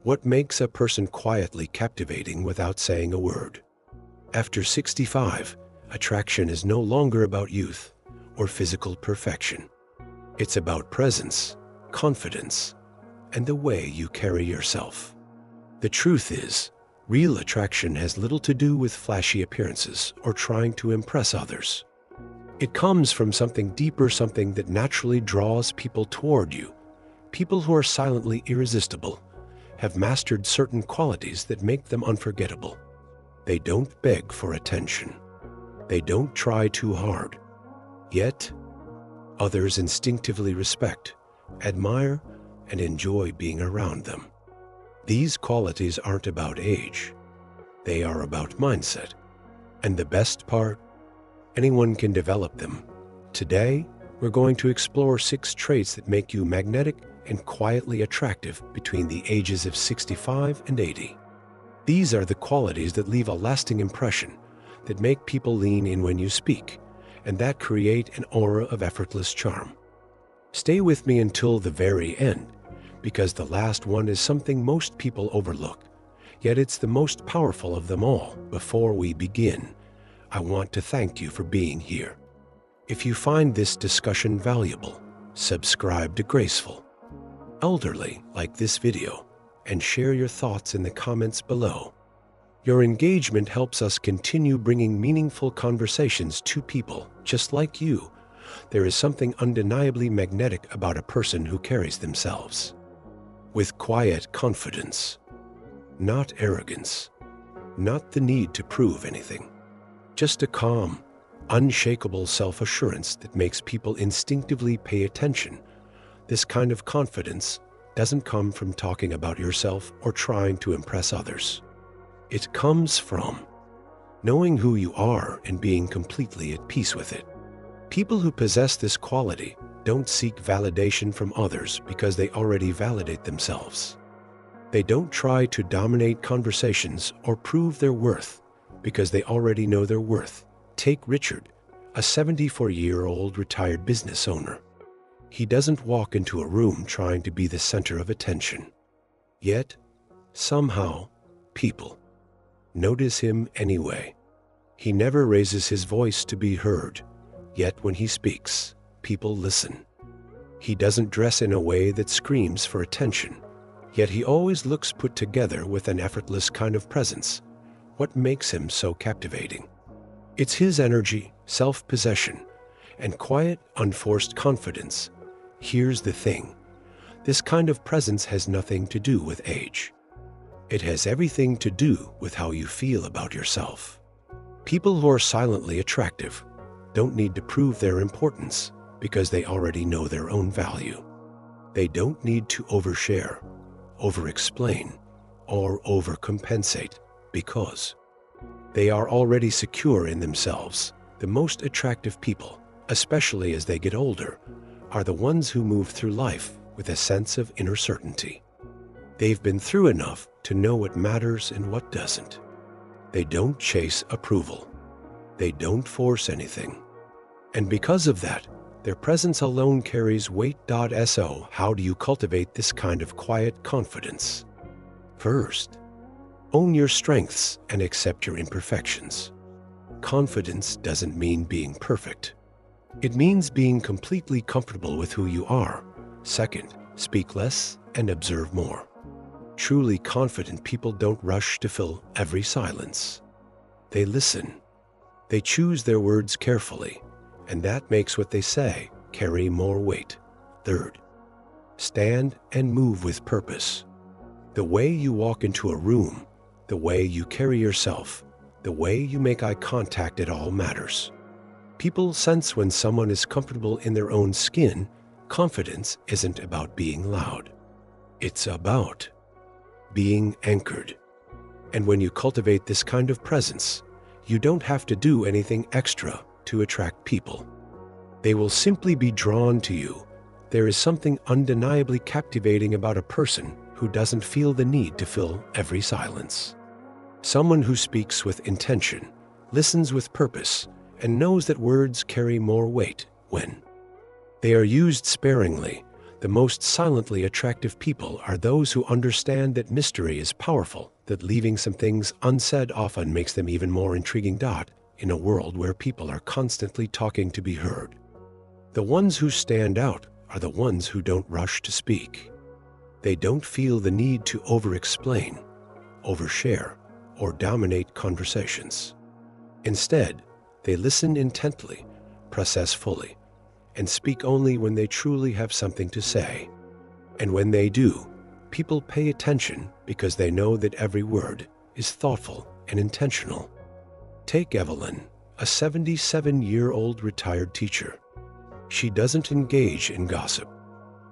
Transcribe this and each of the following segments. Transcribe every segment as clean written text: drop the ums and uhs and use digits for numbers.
What makes a person quietly captivating without saying a word? After 65, attraction is no longer about youth or physical perfection. It's about presence, confidence, and the way you carry yourself. The truth is, real attraction has little to do with flashy appearances or trying to impress others. It comes from something deeper, something that naturally draws people toward you. People who are silently irresistible have mastered certain qualities that make them unforgettable. They don't beg for attention. They don't try too hard. Yet, others instinctively respect, admire, and enjoy being around them. These qualities aren't about age. They are about mindset. And the best part? Anyone can develop them. Today, we're going to explore 6 traits that make you magnetic and quietly attractive between the ages of 65 and 80. These are the qualities that leave a lasting impression, that make people lean in when you speak, and that create an aura of effortless charm. Stay with me until the very end, because the last one is something most people overlook, yet it's the most powerful of them all. Before we begin, I want to thank you for being here. If you find this discussion valuable, subscribe to Graceful Elderly, like this video, and share your thoughts in the comments below. Your engagement helps us continue bringing meaningful conversations to people just like you. There is something undeniably magnetic about a person who carries themselves with quiet confidence, not arrogance, not the need to prove anything, just a calm, unshakable self-assurance that makes people instinctively pay attention. This kind of confidence doesn't come from talking about yourself or trying to impress others. It comes from knowing who you are and being completely at peace with it. People who possess this quality don't seek validation from others because they already validate themselves. They don't try to dominate conversations or prove their worth because they already know their worth. Take Richard, a 74-year-old retired business owner. He doesn't walk into a room trying to be the center of attention. Yet, somehow, people notice him anyway. He never raises his voice to be heard, yet when he speaks, people listen. He doesn't dress in a way that screams for attention, yet he always looks put together with an effortless kind of presence. What makes him so captivating? It's his energy, self-possession, and quiet, unforced confidence. Here's the thing. This kind of presence has nothing to do with age. It has everything to do with how you feel about yourself. People who are silently attractive don't need to prove their importance because they already know their own value. They don't need to overshare, over-explain, or overcompensate because they are already secure in themselves. The most attractive people, especially as they get older, are the ones who move through life with a sense of inner certainty. They've been through enough to know what matters and what doesn't. They don't chase approval. They don't force anything. And because of that, their presence alone carries weight. So, how do you cultivate this kind of quiet confidence? First, own your strengths and accept your imperfections. Confidence doesn't mean being perfect. It means being completely comfortable with who you are. Second, speak less and observe more. Truly confident people don't rush to fill every silence. They listen. They choose their words carefully, and that makes what they say carry more weight. Third, stand and move with purpose. The way you walk into a room, the way you carry yourself, the way you make eye contact, it all matters. People sense when someone is comfortable in their own skin. Confidence isn't about being loud. It's about being anchored. And when you cultivate this kind of presence, you don't have to do anything extra to attract people. They will simply be drawn to you. There is something undeniably captivating about a person who doesn't feel the need to fill every silence. Someone who speaks with intention, listens with purpose, and knows that words carry more weight when they are used sparingly. The most silently attractive people are those who understand that mystery is powerful, that leaving some things unsaid often makes them even more intriguing. In a world where people are constantly talking to be heard, the ones who stand out are the ones who don't rush to speak. They don't feel the need to over-explain, overshare, or dominate conversations. Instead, they listen intently, process fully, and speak only when they truly have something to say. And when they do, people pay attention because they know that every word is thoughtful and intentional. Take Evelyn, a 77-year-old retired teacher. She doesn't engage in gossip.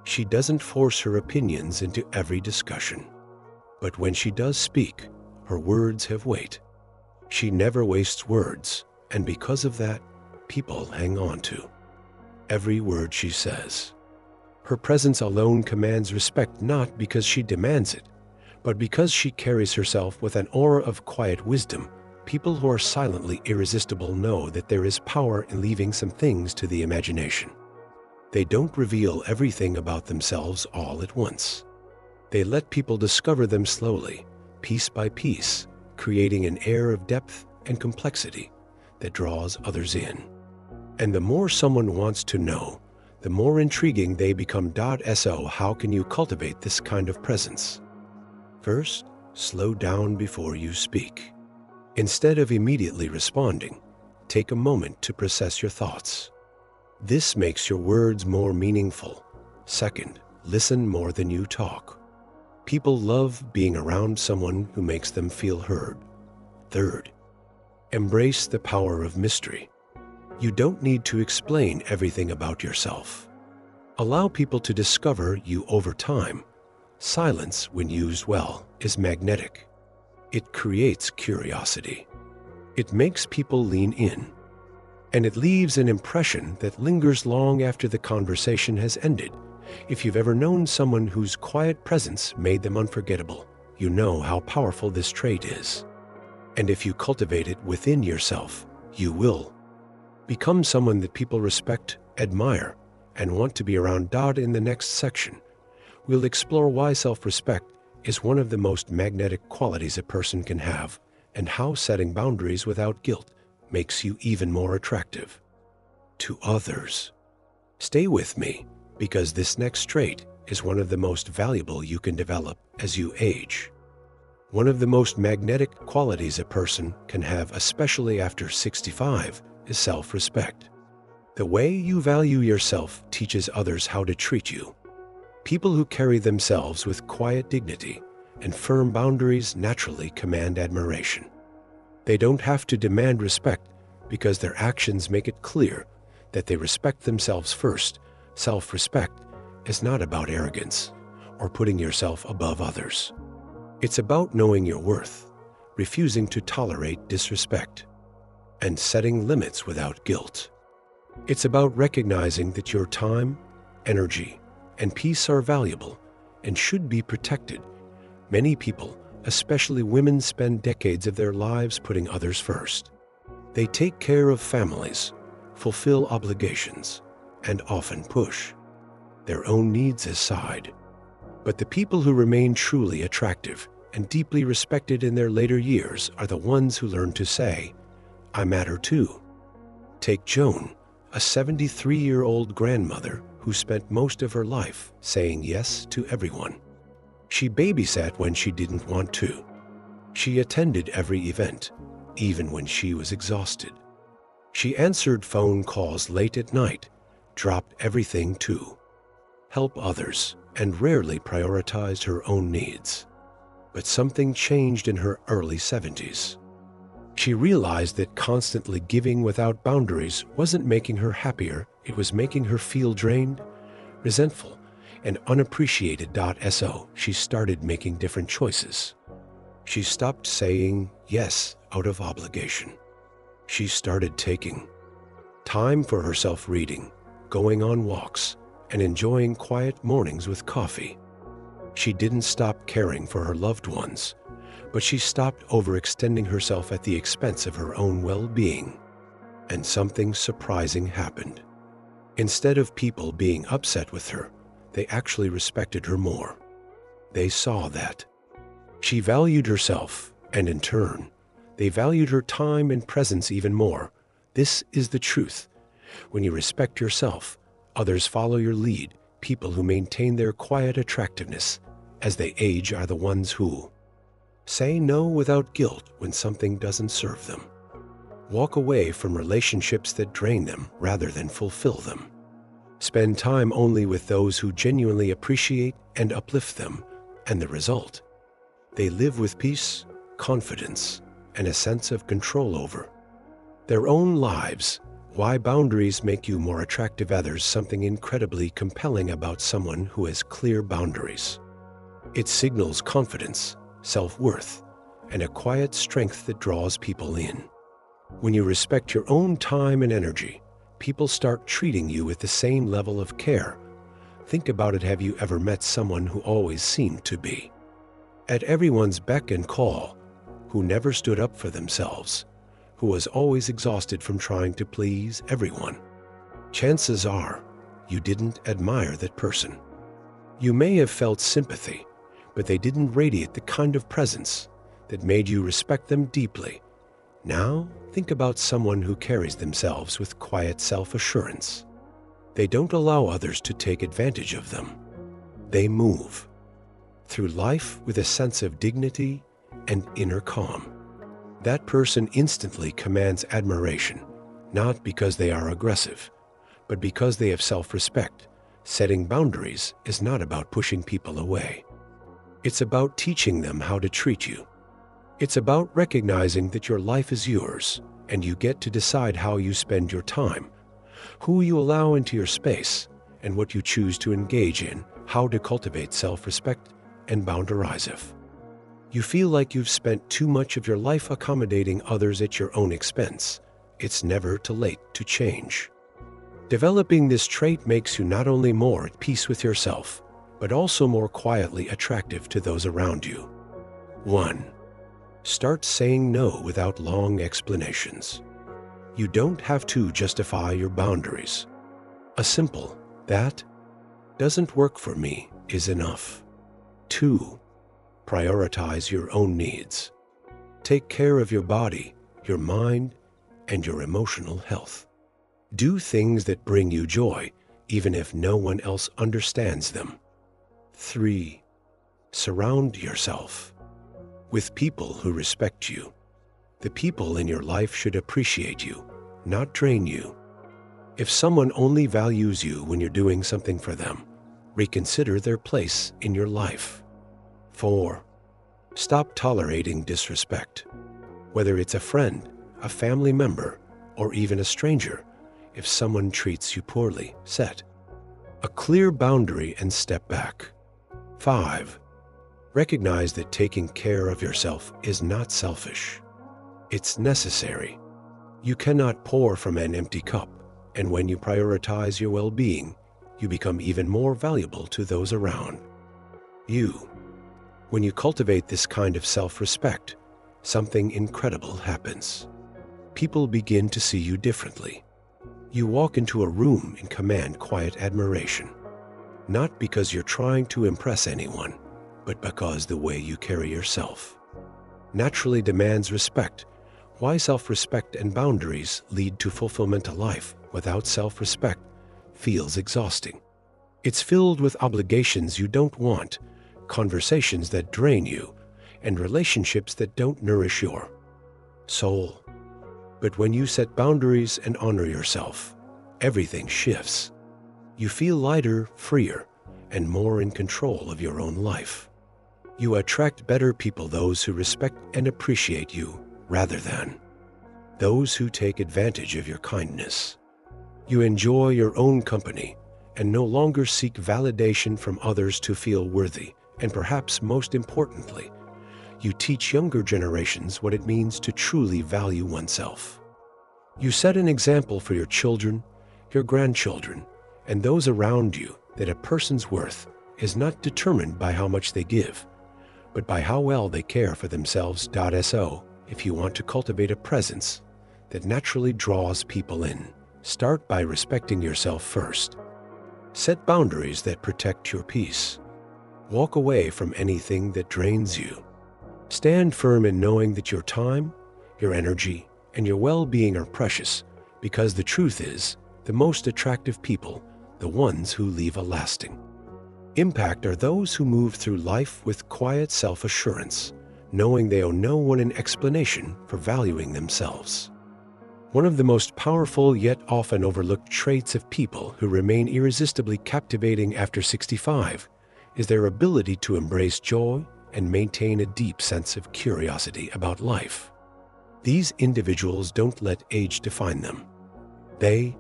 She doesn't force her opinions into every discussion. But when she does speak, her words have weight. She never wastes words, and because of that, people hang on to every word she says. Her presence alone commands respect, not because she demands it, but because she carries herself with an aura of quiet wisdom. People who are silently irresistible know that there is power in leaving some things to the imagination. They don't reveal everything about themselves all at once. They let people discover them slowly, piece by piece, creating an air of depth and complexity that draws others in. And the more someone wants to know, the more intriguing they become. So how can you cultivate this kind of presence? First, slow down before you speak. Instead of immediately responding, take a moment to process your thoughts. This makes your words more meaningful. Second, listen more than you talk. People love being around someone who makes them feel heard. Third, embrace the power of mystery. You don't need to explain everything about yourself. Allow people to discover you over time. Silence, when used well, is magnetic. It creates curiosity. It makes people lean in. And it leaves an impression that lingers long after the conversation has ended. If you've ever known someone whose quiet presence made them unforgettable, you know how powerful this trait is. And if you cultivate it within yourself, you will become someone that people respect, admire, and want to be around. In the next section, we'll explore why self-respect is one of the most magnetic qualities a person can have, and how setting boundaries without guilt makes you even more attractive to others. Stay with me, because this next trait is one of the most valuable you can develop as you age. One of the most magnetic qualities a person can have, especially after 65, is self-respect. The way you value yourself teaches others how to treat you. People who carry themselves with quiet dignity and firm boundaries naturally command admiration. They don't have to demand respect because their actions make it clear that they respect themselves first. Self-respect is not about arrogance or putting yourself above others. It's about knowing your worth, refusing to tolerate disrespect, and setting limits without guilt. It's about recognizing that your time, energy, and peace are valuable and should be protected. Many people, especially women, spend decades of their lives putting others first. They take care of families, fulfill obligations, and often push their own needs aside. But the people who remain truly attractive and deeply respected in their later years are the ones who learn to say, "I matter too." Take Joan, a 73-year-old grandmother who spent most of her life saying yes to everyone. She babysat when she didn't want to. She attended every event, even when she was exhausted. She answered phone calls late at night, dropped everything to help others, and rarely prioritized her own needs. But something changed in her early 70s. She realized that constantly giving without boundaries wasn't making her happier, it was making her feel drained, resentful, and unappreciated. So she started making different choices. She stopped saying yes out of obligation. She started taking time for herself, reading, going on walks, and enjoying quiet mornings with coffee. She didn't stop caring for her loved ones, but she stopped overextending herself at the expense of her own well-being. And something surprising happened. Instead of people being upset with her, they actually respected her more. They saw that she valued herself, and in turn, they valued her time and presence even more. This is the truth. When you respect yourself, others follow your lead. People who maintain their quiet attractiveness as they age are the ones who say no without guilt when something doesn't serve them. Walk away from relationships that drain them rather than fulfill them. Spend time only with those who genuinely appreciate and uplift them, and the result? They live with peace, confidence, and a sense of control over their own lives. Why boundaries make you more attractive to others? Something incredibly compelling about someone who has clear boundaries. It signals confidence, self-worth, and a quiet strength that draws people in. When you respect your own time and energy, people start treating you with the same level of care. Think about it. Have you ever met someone who always seemed to be at everyone's beck and call, who never stood up for themselves, who was always exhausted from trying to please everyone? Chances are you didn't admire that person. You may have felt sympathy, but they didn't radiate the kind of presence that made you respect them deeply. Now, think about someone who carries themselves with quiet self-assurance. They don't allow others to take advantage of them. They move through life with a sense of dignity and inner calm. That person instantly commands admiration, not because they are aggressive, but because they have self-respect. Setting boundaries is not about pushing people away. It's about teaching them how to treat you. It's about recognizing that your life is yours, and you get to decide how you spend your time, who you allow into your space, and what you choose to engage in. How to cultivate self-respect and boundarize. If you feel like you've spent too much of your life accommodating others at your own expense, it's never too late to change. Developing this trait makes you not only more at peace with yourself, but also more quietly attractive to those around you. 1. Start saying no without long explanations. You don't have to justify your boundaries. A simple, "that doesn't work for me," is enough. 2. Prioritize your own needs. Take care of your body, your mind, and your emotional health. Do things that bring you joy, even if no one else understands them. 3. Surround yourself with people who respect you. The people in your life should appreciate you, not drain you. If someone only values you when you're doing something for them, reconsider their place in your life. 4. Stop tolerating disrespect. Whether it's a friend, a family member, or even a stranger, if someone treats you poorly, set a clear boundary and step back. 5. Recognize that taking care of yourself is not selfish. It's necessary. You cannot pour from an empty cup, and when you prioritize your well-being, you become even more valuable to those around you. When you cultivate this kind of self-respect, something incredible happens. People begin to see you differently. You walk into a room and command quiet admiration, not because you're trying to impress anyone, but because the way you carry yourself naturally demands respect. Why self-respect and boundaries lead to fulfillment. A life without self-respect feels exhausting. It's filled with obligations you don't want, conversations that drain you, and relationships that don't nourish your soul. But when you set boundaries and honor yourself, everything shifts. You feel lighter, freer, and more in control of your own life. You attract better people, those who respect and appreciate you, rather than those who take advantage of your kindness. You enjoy your own company and no longer seek validation from others to feel worthy. And perhaps most importantly, you teach younger generations what it means to truly value oneself. You set an example for your children, your grandchildren, and those around you that a person's worth is not determined by how much they give, but by how well they care for themselves. So, if you want to cultivate a presence that naturally draws people in, start by respecting yourself first. Set boundaries that protect your peace. Walk away from anything that drains you. Stand firm in knowing that your time, your energy, and your well-being are precious, because the truth is, the most attractive people, the ones who leave a lasting impact, are those who move through life with quiet self-assurance, knowing they owe no one an explanation for valuing themselves. One of the most powerful yet often overlooked traits of people who remain irresistibly captivating after 65 is their ability to embrace joy and maintain a deep sense of curiosity about life. These individuals don't let age define them. They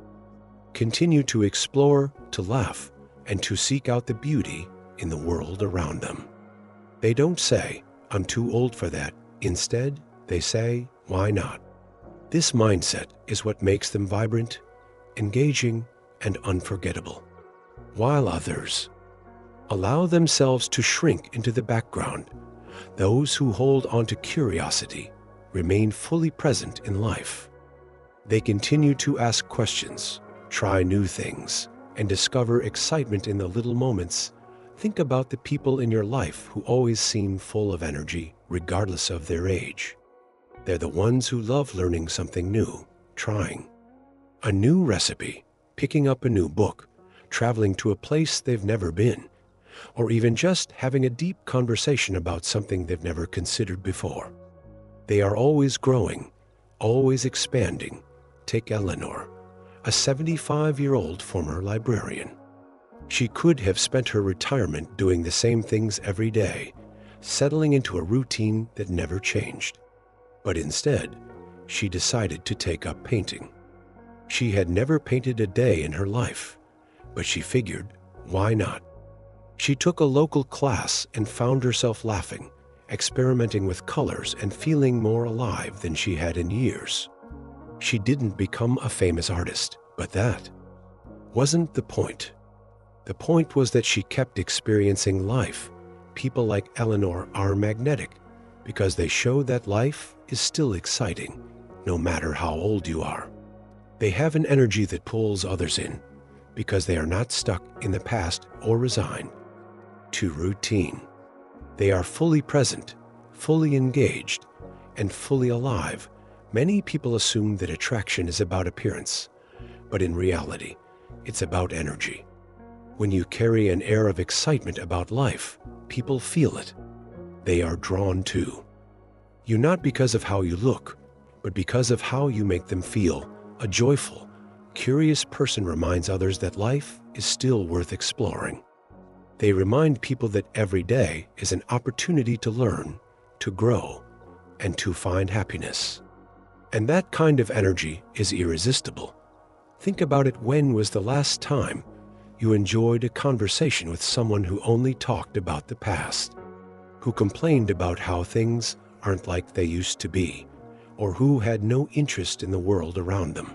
continue to explore, to laugh, and to seek out the beauty in the world around them. They don't say, "I'm too old for that." Instead, they say, "Why not?" This mindset is what makes them vibrant, engaging, and unforgettable. While others allow themselves to shrink into the background, those who hold on to curiosity remain fully present in life. They continue to ask questions, try new things, and discover excitement in the little moments. Think about the people in your life who always seem full of energy, regardless of their age. They're the ones who love learning something new, trying a new recipe, picking up a new book, traveling to a place they've never been, or even just having a deep conversation about something they've never considered before. They are always growing, always expanding. Take Eleanor, a 75-year-old former librarian. She could have spent her retirement doing the same things every day, settling into a routine that never changed. But instead, she decided to take up painting. She had never painted a day in her life, but she figured, why not? She took a local class and found herself laughing, experimenting with colors, and feeling more alive than she had in years. She didn't become a famous artist, but that wasn't the point. The point was that she kept experiencing life. People like Eleanor are magnetic because they show that life is still exciting, no matter how old you are. They have an energy that pulls others in because they are not stuck in the past or resigned to routine. They are fully present, fully engaged, and fully alive. Many people assume that attraction is about appearance, but in reality, it's about energy. When you carry an air of excitement about life, people feel it. They are drawn to you not because of how you look, but because of how you make them feel. A joyful, curious person reminds others that life is still worth exploring. They remind people that every day is an opportunity to learn, to grow, and to find happiness. And that kind of energy is irresistible. Think about it. When was the last time you enjoyed a conversation with someone who only talked about the past, who complained about how things aren't like they used to be, or who had no interest in the world around them?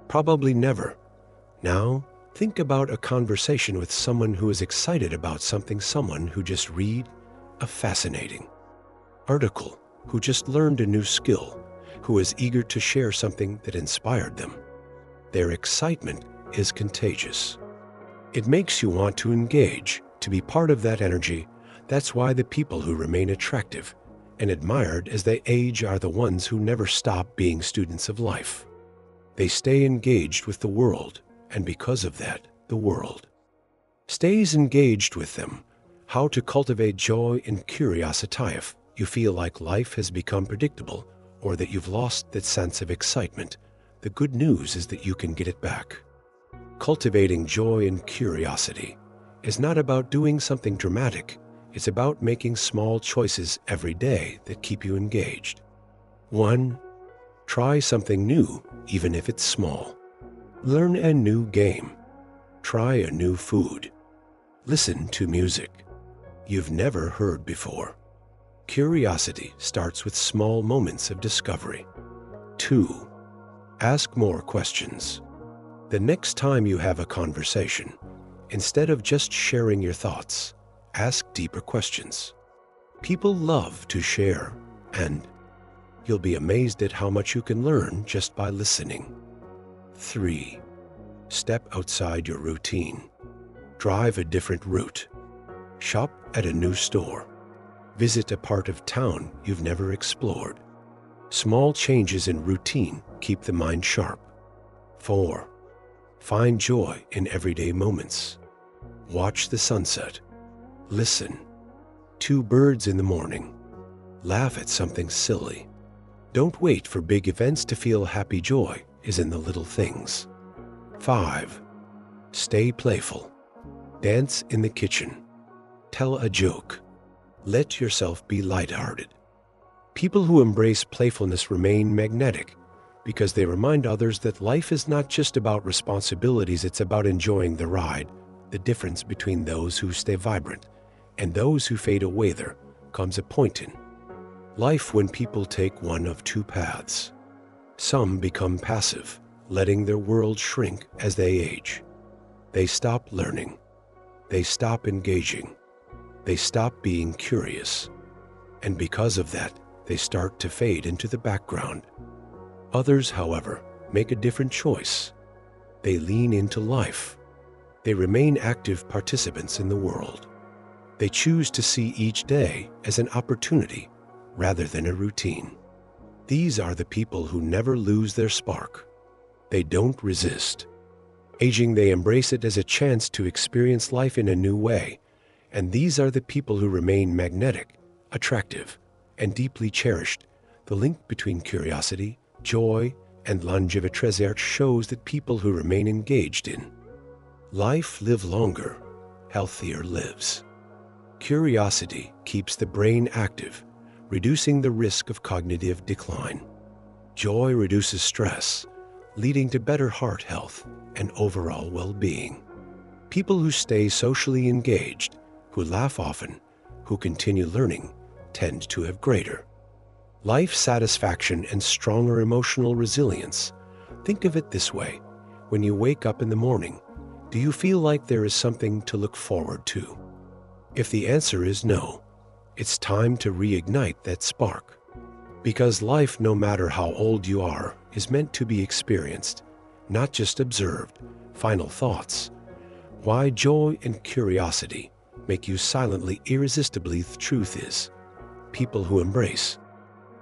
Probably never. Now, think about a conversation with someone who is excited about something, someone who just read a fascinating article, who just learned a new skill, who is eager to share something that inspired them. Their excitement is contagious. It makes you want to engage, to be part of that energy. That's why the people who remain attractive and admired as they age are the ones who never stop being students of life. They stay engaged with the world, and because of that, the world stays engaged with them. How to cultivate joy and curiosity if you feel like life has become predictable or that you've lost that sense of excitement. The good news is that you can get it back. Cultivating joy and curiosity is not about doing something dramatic. It's about making small choices every day that keep you engaged. 1. Try something new, even if it's small. Learn a new game. Try a new food. Listen to music you've never heard before. Curiosity starts with small moments of discovery. 2. Ask more questions. The next time you have a conversation, instead of just sharing your thoughts, ask deeper questions. People love to share, and you'll be amazed at how much you can learn just by listening. 3. Step outside your routine. Drive a different route. Shop at a new store. Visit a part of town you've never explored. Small changes in routine keep the mind sharp. 4. Find joy in everyday moments. Watch the sunset. Listen. 2 birds in the morning. Laugh at something silly. Don't wait for big events to feel happy. Joy is in the little things. 5. Stay playful. Dance in the kitchen. Tell a joke. Let yourself be lighthearted. People who embrace playfulness remain magnetic because they remind others that life is not just about responsibilities, it's about enjoying the ride. The difference between those who stay vibrant and those who fade away, there comes a point in life when people take one of 2 paths. Some become passive, letting their world shrink as they age. They stop learning. They stop engaging. They stop being curious. And because of that, they start to fade into the background. Others, however, make a different choice. They lean into life. They remain active participants in the world. They choose to see each day as an opportunity rather than a routine. These are the people who never lose their spark. They don't resist. Aging, they embrace it as a chance to experience life in a new way. And these are the people who remain magnetic, attractive, and deeply cherished. The link between curiosity, joy, and longevity shows that people who remain engaged in life live longer, healthier lives. Curiosity keeps the brain active, reducing the risk of cognitive decline. Joy reduces stress, leading to better heart health and overall well-being. People who stay socially engaged, who laugh often, who continue learning, tend to have greater life satisfaction and stronger emotional resilience. Think of it this way. When you wake up in the morning, do you feel like there is something to look forward to? If the answer is no, it's time to reignite that spark. Because life, no matter how old you are, is meant to be experienced, not just observed. Final thoughts. Why joy and curiosity make you silently irresistibly. The truth is, people who embrace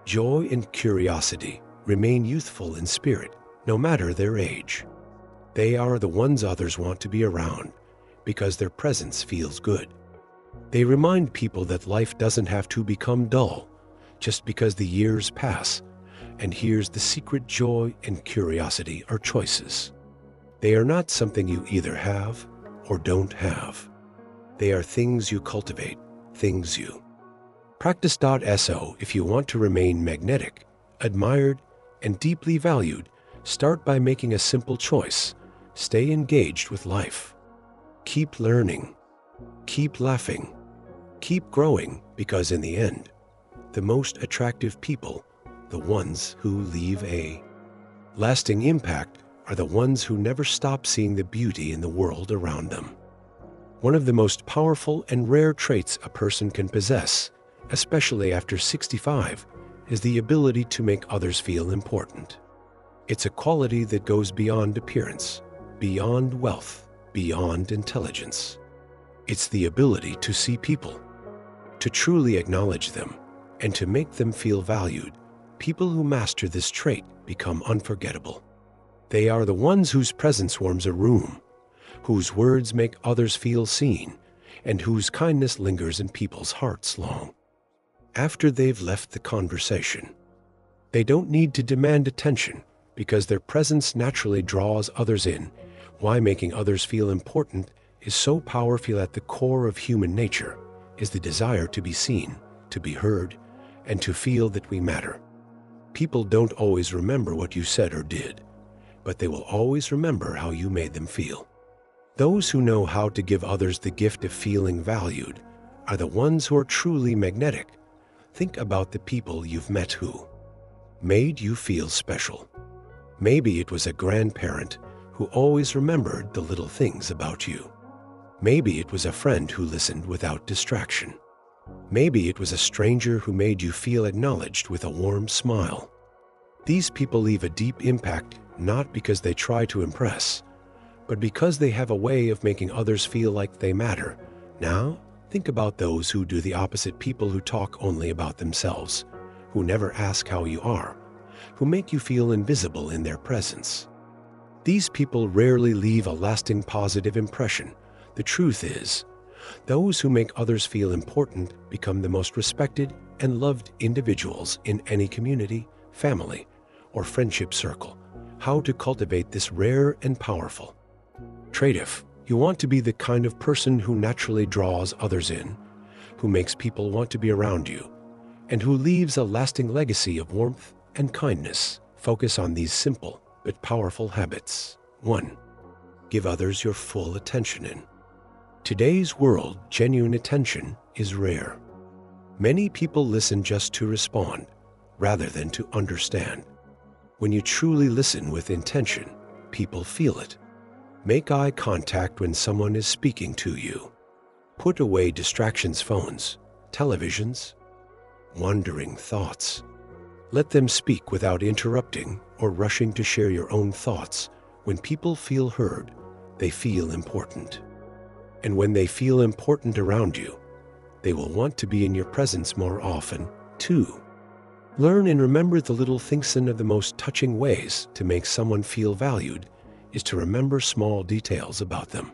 joy and curiosity remain youthful in spirit, no matter their age. They are the ones others want to be around because their presence feels good. They remind people that life doesn't have to become dull just because the years pass. And here's the secret: joy and curiosity are choices. They are not something you either have or don't have. They are things you cultivate, things you practice. So if you want to remain magnetic, admired, and deeply valued, start by making a simple choice. Stay engaged with life. Keep learning. Keep laughing. Keep growing, because in the end, the most attractive people, the ones who leave a lasting impact, are the ones who never stop seeing the beauty in the world around them. One of the most powerful and rare traits a person can possess, especially after 65, is the ability to make others feel important. It's a quality that goes beyond appearance, beyond wealth, beyond intelligence. It's the ability to see people, to truly acknowledge them, and to make them feel valued. People who master this trait become unforgettable. They are the ones whose presence warms a room, whose words make others feel seen, and whose kindness lingers in people's hearts long after they've left the conversation. They don't need to demand attention because their presence naturally draws others in. Why making others feel important is so powerful. At the core of human nature is the desire to be seen, to be heard, and to feel that we matter. People don't always remember what you said or did, but they will always remember how you made them feel. Those who know how to give others the gift of feeling valued are the ones who are truly magnetic. Think about the people you've met who made you feel special. Maybe it was a grandparent who always remembered the little things about you. Maybe it was a friend who listened without distraction. Maybe it was a stranger who made you feel acknowledged with a warm smile. These people leave a deep impact not because they try to impress, but because they have a way of making others feel like they matter. Now, think about those who do the opposite, people who talk only about themselves, who never ask how you are, who make you feel invisible in their presence. These people rarely leave a lasting positive impression. The truth is, those who make others feel important become the most respected and loved individuals in any community, family, or friendship circle. How to cultivate this rare and powerful trait? If you want to be the kind of person who naturally draws others in, who makes people want to be around you, and who leaves a lasting legacy of warmth and kindness, focus on these simple but powerful habits. 1. Give others your full attention. In today's world, genuine attention is rare. Many people listen just to respond, rather than to understand. When you truly listen with intention, people feel it. Make eye contact when someone is speaking to you. Put away distractions, phones, televisions, wandering thoughts. Let them speak without interrupting or rushing to share your own thoughts. When people feel heard, they feel important. And when they feel important around you, they will want to be in your presence more often. 2. Learn and remember the little things. One of the most touching ways to make someone feel valued is to remember small details about them.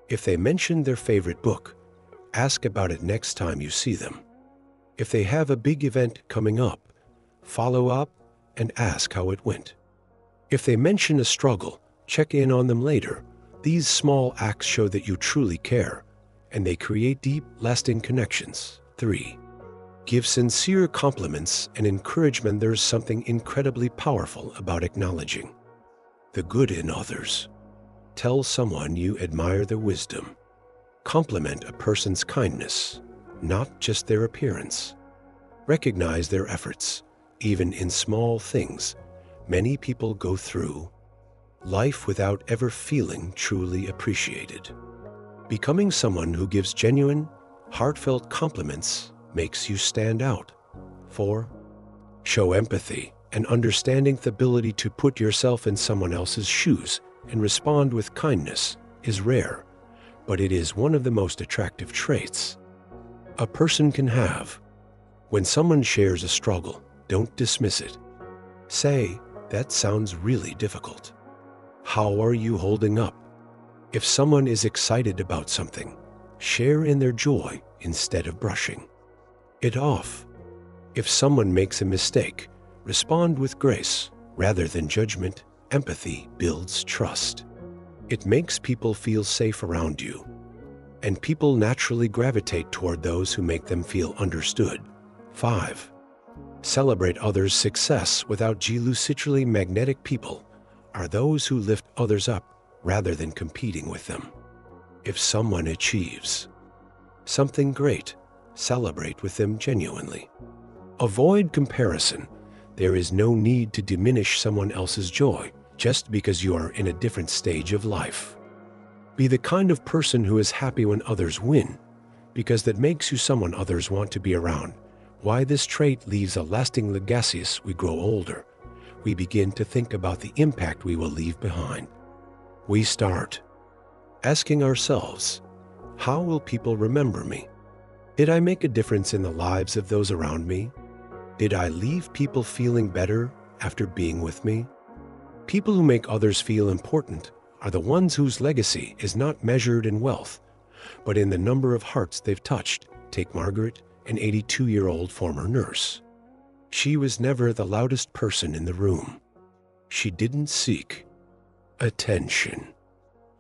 If they mention their favorite book, ask about it next time you see them. If they have a big event coming up, follow up and ask how it went. If they mention a struggle, check in on them later. These small acts show that you truly care, and they create deep, lasting connections. 3. Give sincere compliments and encouragement. There's something incredibly powerful about acknowledging the good in others. Tell someone you admire their wisdom. Compliment a person's kindness, not just their appearance. Recognize their efforts, even in small things. Many people go through life without ever feeling truly appreciated. Becoming someone who gives genuine, heartfelt compliments makes you stand out. 4. Show empathy and understanding. The ability to put yourself in someone else's shoes and respond with kindness is rare, but it is one of the most attractive traits a person can have. When someone shares a struggle, don't dismiss it. Say, "That sounds really difficult. How are you holding up?" If someone is excited about something, share in their joy instead of brushing it off. If someone makes a mistake, respond with grace rather than judgment. Empathy builds trust. It makes people feel safe around you, and people naturally gravitate toward those who make them feel understood. 5. Celebrate others' success without jealousy. Truly magnetic people are those who lift others up rather than competing with them. If someone achieves something great, celebrate with them genuinely. Avoid comparison. There is no need to diminish someone else's joy just because you are in a different stage of life. Be the kind of person who is happy when others win, because that makes you someone others want to be around. Why this trait leaves a lasting legacy. As we grow older, we begin to think about the impact we will leave behind. We start asking ourselves, how will people remember me? Did I make a difference in the lives of those around me? Did I leave people feeling better after being with me? People who make others feel important are the ones whose legacy is not measured in wealth, but in the number of hearts they've touched. Take Margaret, an 82-year-old former nurse. She was never the loudest person in the room. She didn't seek attention.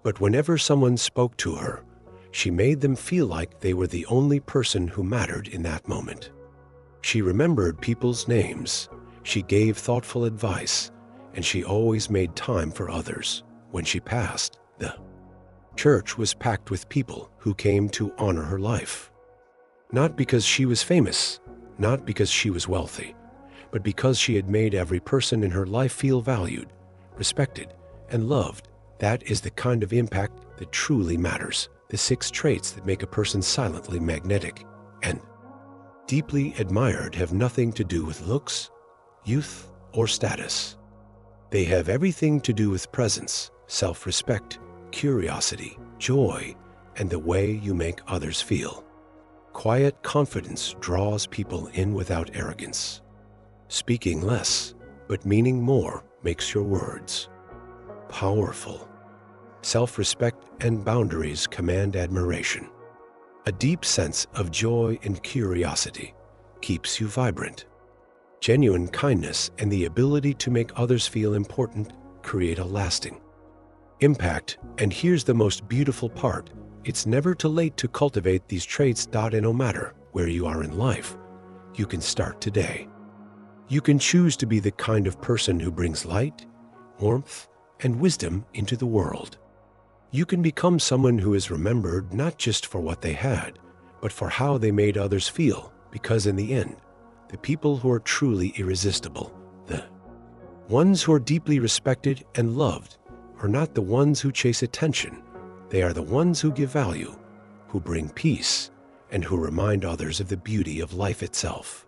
But whenever someone spoke to her, she made them feel like they were the only person who mattered in that moment. She remembered people's names, she gave thoughtful advice, and she always made time for others. When she passed, the church was packed with people who came to honor her life. Not because she was famous, not because she was wealthy, but because she had made every person in her life feel valued, respected, and loved. That is the kind of impact that truly matters. The 6 traits that make a person silently magnetic and deeply admired have nothing to do with looks, youth, or status. They have everything to do with presence, self-respect, curiosity, joy, and the way you make others feel. Quiet confidence draws people in without arrogance. Speaking less, but meaning more, makes your words powerful. Self-respect and boundaries command admiration. A deep sense of joy and curiosity keeps you vibrant. Genuine kindness and the ability to make others feel important create a lasting impact. And here's the most beautiful part. It's never too late to cultivate these traits. And no matter where you are in life, you can start today. You can choose to be the kind of person who brings light, warmth, and wisdom into the world. You can become someone who is remembered not just for what they had, but for how they made others feel, because in the end, the people who are truly irresistible, the ones who are deeply respected and loved, are not the ones who chase attention. They are the ones who give value, who bring peace, and who remind others of the beauty of life itself.